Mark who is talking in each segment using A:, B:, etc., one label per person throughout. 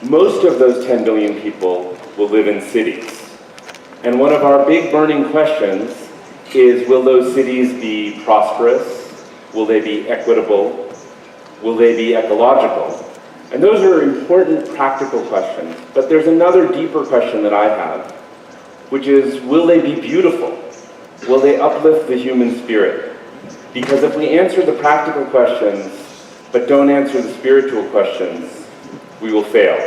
A: most of those 10 billion people will live in cities. And one of our big burning questions is, will those cities be prosperous? Will they be equitable? Will they be ecological? And those are important practical questions. But there's another deeper question that I have, which is, will they be beautiful? Will they uplift the human spirit? Because if we answer the practical questions, but don't answer the spiritual questions, we will fail.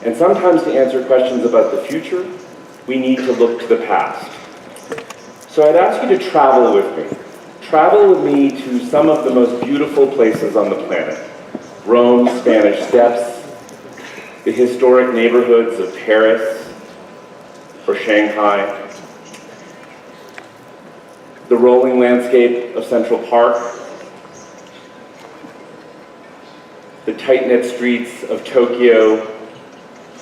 A: And sometimes to answer questions about the future, we need to look to the past. So I'd ask you to travel with me. Travel with me to some of the most beautiful places on the planet. Rome, Spanish Steps, the historic neighborhoods of Paris or Shanghai, the rolling landscape of Central Park, the tight-knit streets of Tokyo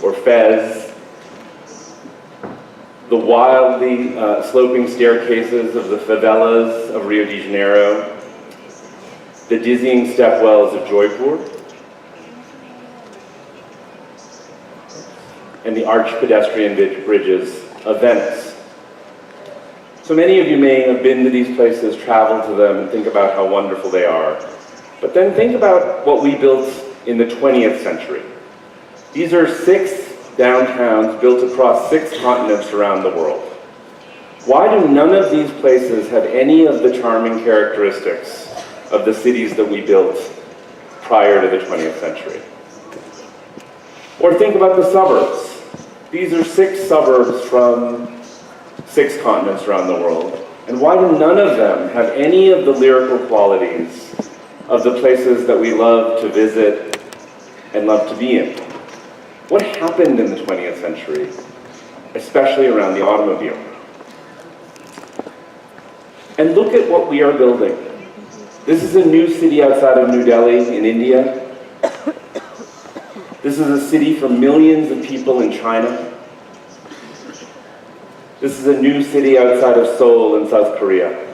A: or Fez, the wildly sloping staircases of the favelas of Rio de Janeiro, the dizzying stepwells of Jaipur, and the arched pedestrian bridges of Venice. So many of you may have been to these places, traveled to them, and think about how wonderful they are. But then think about what we built in the 20th century. These are 6 downtowns built across 6 continents around the world. Why do none of these places have any of the charming characteristics of the cities that we built prior to the 20th century? Or think about the suburbs. These are 6 suburbs from 6 continents around the world. And why do none of them have any of the lyrical qualities of the places that we love to visit and love to be in? What happened in the 20th century, especially around the automobile? And look at what we are building. This is a new city outside of New Delhi in India. This is a city for millions of people in China. This is a new city outside of Seoul in South Korea.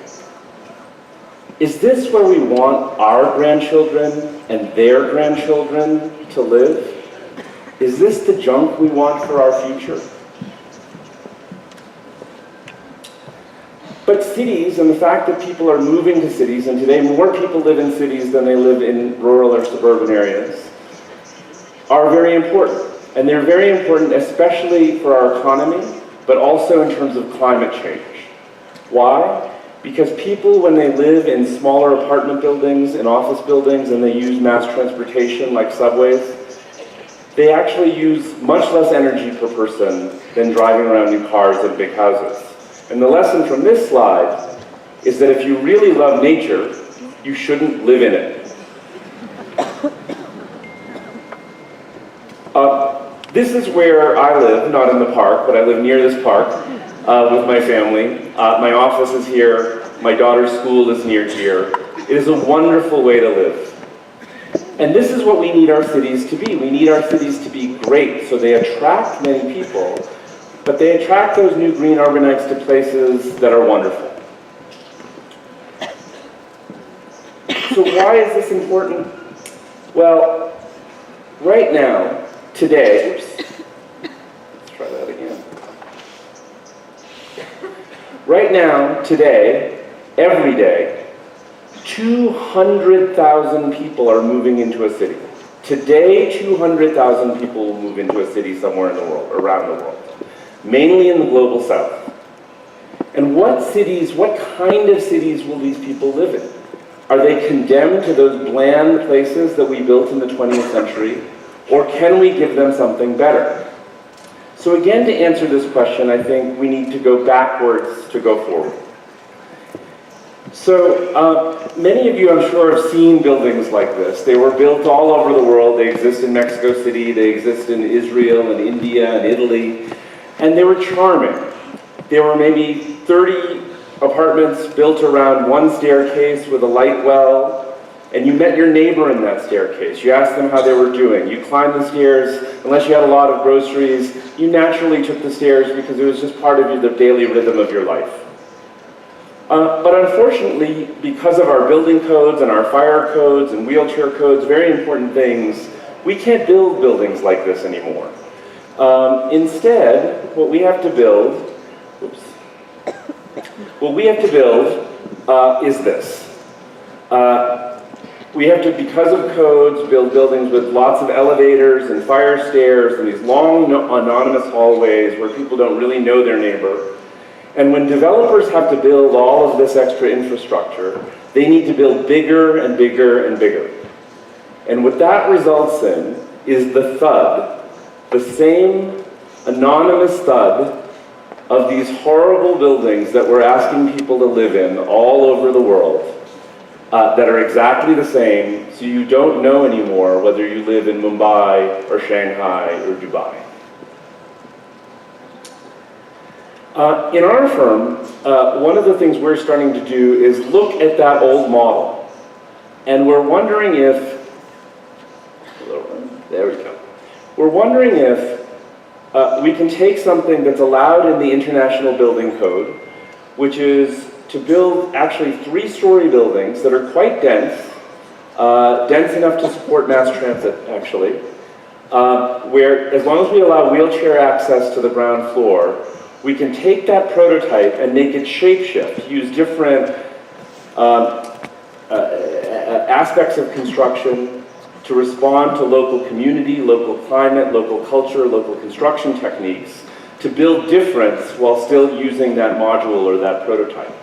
A: Is this where we want our grandchildren and their grandchildren to live? Is this the junk we want for our future? But cities, and the fact that people are moving to cities, and today more people live in cities than they live in rural or suburban areas, are very important. And they're very important especially for our economy, but also in terms of climate change. Why? Because people, when they live in smaller apartment buildings and office buildings and they use mass transportation like subways, they actually use much less energy per person than driving around in cars and big houses. And the lesson from this slide is that if you really love nature, you shouldn't live in it. This is where I live, not in the park, but I live near this park with my family. My office is here. My daughter's school is near here. It is a wonderful way to live. And this is what we need our cities to be. We need our cities to be great, so they attract many people, but they attract those new green urbanites to places that are wonderful. So why is this important? Well, right now, today, let's try that again. Right now, today, every day, 200,000 people are moving into a city. Today, 200,000 people will move into a city somewhere in the world, around the world, mainly in the global south. And what cities, what kind of cities will these people live in? Are they condemned to those bland places that we built in the 20th century, or can we give them something better? So again, to answer this question, I think we need to go backwards to go forward. So many of you, I'm sure, have seen buildings like this. They were built all over the world. They exist in Mexico City, they exist in Israel and India and Italy, and they were charming. There were maybe 30 apartments built around one staircase with a light well, and you met your neighbor in that staircase. You asked them how they were doing. You climbed the stairs. Unless you had a lot of groceries, you naturally took the stairs because it was just part of the daily rhythm of your life. But unfortunately, because of our building codes and our fire codes and wheelchair codes, very important things, we can't build buildings like this anymore. Instead, what we have to build, is this. We have to, because of codes, build buildings with lots of elevators and fire stairs and these long anonymous hallways where people don't really know their neighbor. And when developers have to build all of this extra infrastructure, they need to build bigger and bigger and bigger. And what that results in is the thud, the same anonymous thud of these horrible buildings that we're asking people to live in all over the world. That are exactly the same, so you don't know anymore whether you live in Mumbai or Shanghai or Dubai. In our firm, one of the things we're starting to do is look at that old model. And we're wondering if, there we go. We're wondering if we can take something that's allowed in the International Building Code, which is to build actually 3-story buildings that are quite dense, dense enough to support mass transit, actually, where as long as we allow wheelchair access to the ground floor, we can take that prototype and make it shapeshift, use different aspects of construction to respond to local community, local climate, local culture, local construction techniques, to build difference while still using that module or that prototype.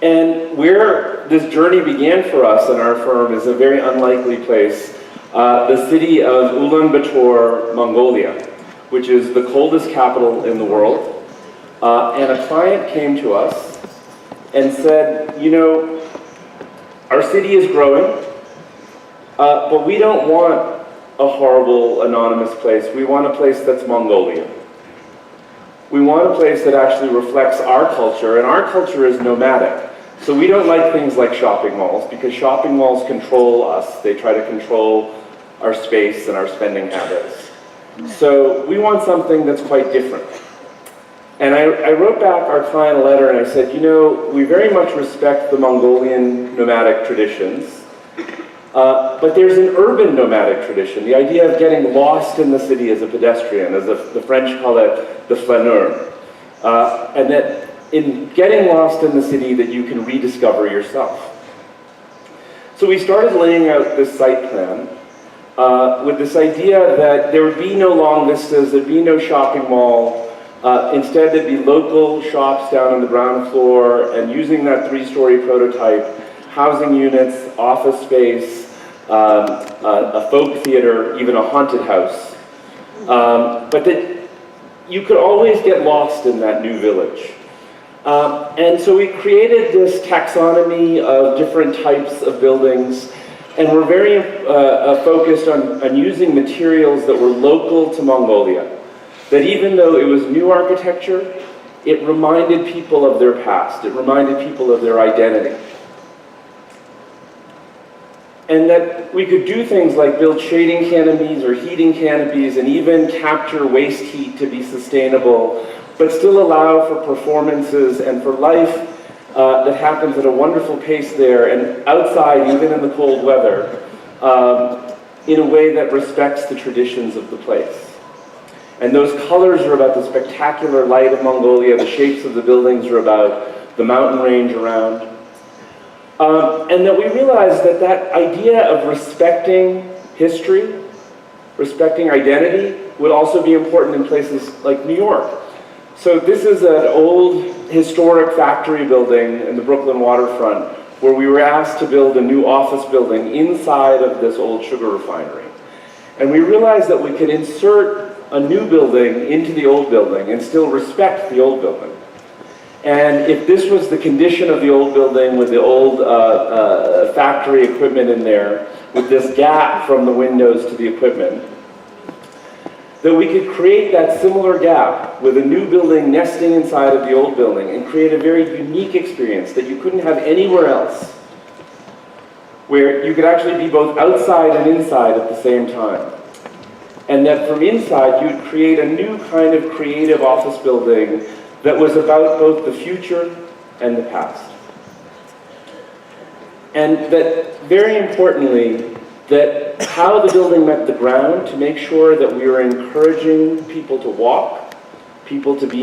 A: And where this journey began for us in our firm is a very unlikely place, the city of Ulaanbaatar, Mongolia, which is the coldest capital in the world. And a client came to us and said, you know, our city is growing, but we don't want a horrible anonymous place. We want a place that's Mongolian. We want a place that actually reflects our culture, and our culture is nomadic. So we don't like things like shopping malls, because shopping malls control us. They try to control our space and our spending habits. So we want something that's quite different. And I wrote back our client a letter and I said, you know, we very much respect the Mongolian nomadic traditions, but there's an urban nomadic tradition, the idea of getting lost in the city as a pedestrian, as the French call it the flaneur, and that in getting lost in the city that you can rediscover yourself. So we started laying out this site plan with this idea that there would be no long vistas, there'd be no shopping mall. Instead, there'd be local shops down on the ground floor, and using that 3-story prototype, housing units, office space, a folk theater, even a haunted house. But that you could always get lost in that new village. And so we created this taxonomy of different types of buildings, and we're very focused on using materials that were local to Mongolia. That even though it was new architecture, it reminded people of their past, it reminded people of their identity. And that we could do things like build shading canopies or heating canopies and even capture waste heat to be sustainable, but still allow for performances and for life that happens at a wonderful pace there and outside, even in the cold weather, in a way that respects the traditions of the place. And those colors are about the spectacular light of Mongolia, the shapes of the buildings are about the mountain range around. And that we realized that that idea of respecting history, respecting identity, would also be important in places like New York. So this is an old historic factory building in the Brooklyn waterfront where we were asked to build a new office building inside of this old sugar refinery. And we realized that we could insert a new building into the old building and still respect the old building. And if this was the condition of the old building with the old factory equipment in there, with this gap from the windows to the equipment, that we could create that similar gap with a new building nesting inside of the old building and create a very unique experience that you couldn't have anywhere else, where you could actually be both outside and inside at the same time. And that from inside, you'd create a new kind of creative office building that was about both the future and the past. And that, very importantly, that how the building met the ground to make sure that we are encouraging people to walk, people to be